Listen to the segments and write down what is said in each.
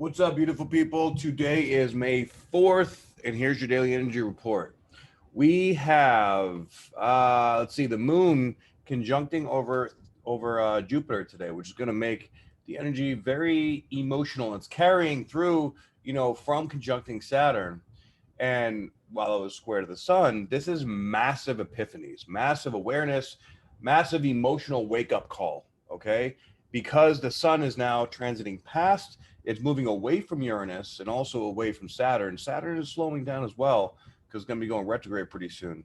What's up, beautiful people? Today is May 4th, and here's your daily energy report. We have, let's see, the moon conjuncting over Jupiter today, which is going to make the energy very emotional. It's carrying through, from conjuncting Saturn. And while it was square to the sun, this is massive epiphanies, massive awareness, massive emotional wake-up call, okay? Because the sun is now transiting past, it's moving away from Uranus and also away from Saturn. Saturn is slowing down as well because it's going to be going retrograde pretty soon.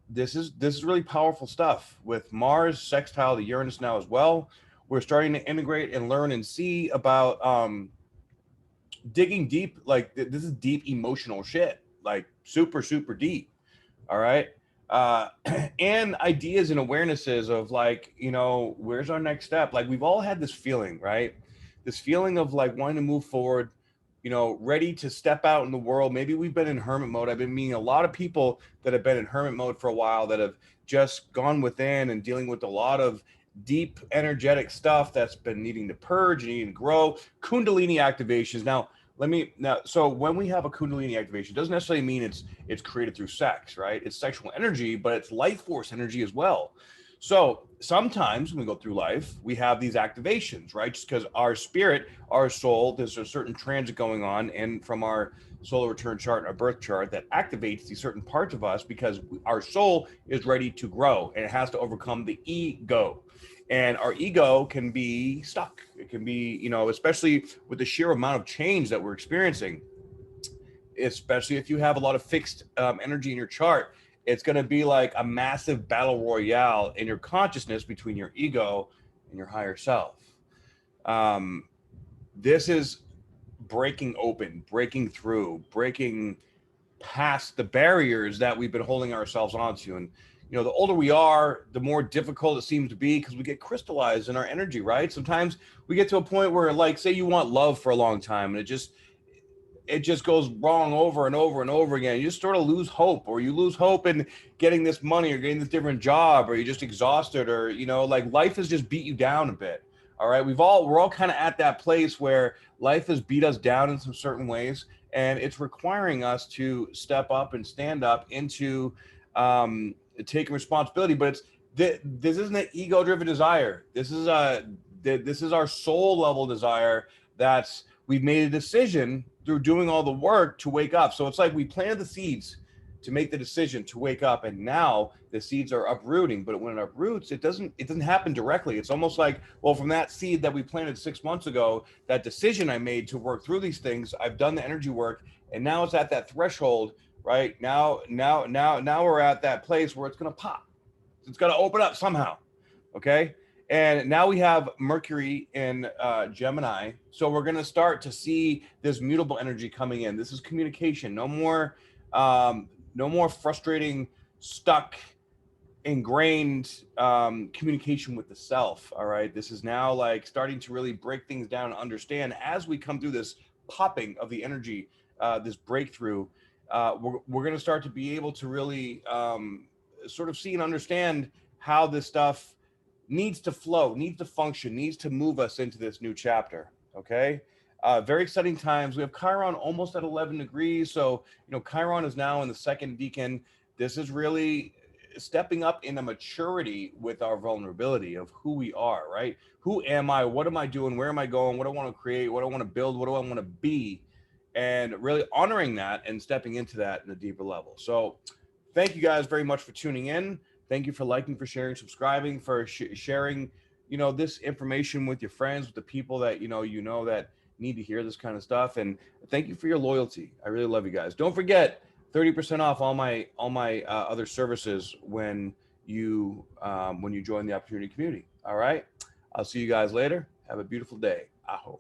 This is really powerful stuff. With Mars sextile to Uranus now as well, we're starting to integrate and learn and see about digging deep. Like this is deep emotional shit, like super deep. All right. And ideas and awarenesses of like, where's our next step? Like we've all had this feeling, right? This feeling of like wanting to move forward, ready to step out in the world. Maybe we've been in hermit mode. I've been meeting a lot of people that have been in hermit mode for a while that have just gone within and dealing with a lot of deep energetic stuff that's been needing to purge and needing to grow. Kundalini activations. So when we have a Kundalini activation, it doesn't necessarily mean it's created through sex, right? It's sexual energy, but it's life force energy as well. So sometimes when we go through life, we have these activations, right? Just because our spirit, our soul, there's a certain transit going on, and from our solar return chart and our birth chart that activates these certain parts of us because our soul is ready to grow and it has to overcome the ego. And our ego can be stuck. It can be, especially with the sheer amount of change that we're experiencing, especially if you have a lot of fixed energy in your chart, it's going to be like a massive battle royale in your consciousness between your ego and your higher self. This is breaking open, breaking through, breaking past the barriers that we've been holding ourselves onto. And the older we are, the more difficult it seems to be because we get crystallized in our energy, right? Sometimes we get to a point where, like, say you want love for a long time and it just goes wrong over and over and over again. You just sort of lose hope, or you lose hope in getting this money or getting this different job, or you're just exhausted, or, like life has just beat you down a bit. All right. We're all kind of at that place where life has beat us down in some certain ways, and it's requiring us to step up and stand up into taking responsibility. But this isn't an ego-driven desire. This is our soul level desire. We've made a decision through doing all the work to wake up. So it's like we planted the seeds to make the decision to wake up, and now the seeds are uprooting. But when it uproots, it doesn't happen directly. It's almost like, well, from that seed that we planted 6 months ago, that decision I made to work through these things, I've done the energy work, and now it's at that threshold. Right now we're at that place where it's going to pop. It's going to open up somehow. Okay. And now we have Mercury in Gemini. So we're going to start to see this mutable energy coming in. This is communication. No more frustrating, stuck, ingrained communication with the self. All right. This is now like starting to really break things down and understand as we come through this popping of the energy, this breakthrough. We're going to start to be able to really sort of see and understand how this stuff needs to flow, needs to function, needs to move us into this new chapter. Okay. Very exciting times. We have Chiron almost at 11 degrees. So, Chiron is now in the second decan. This is really stepping up in a maturity with our vulnerability of who we are, right? Who am I? What am I doing? Where am I going? What do I want to create? What do I want to build? What do I want to be? And really honoring that and stepping into that in a deeper level. So thank you guys very much for tuning in. Thank you for liking, for sharing, subscribing, for sharing, this information with your friends, with the people that, that need to hear this kind of stuff. And thank you for your loyalty. I really love you guys. Don't forget 30% off all my other services when you join the opportunity community. All right. I'll see you guys later. Have a beautiful day. Aho.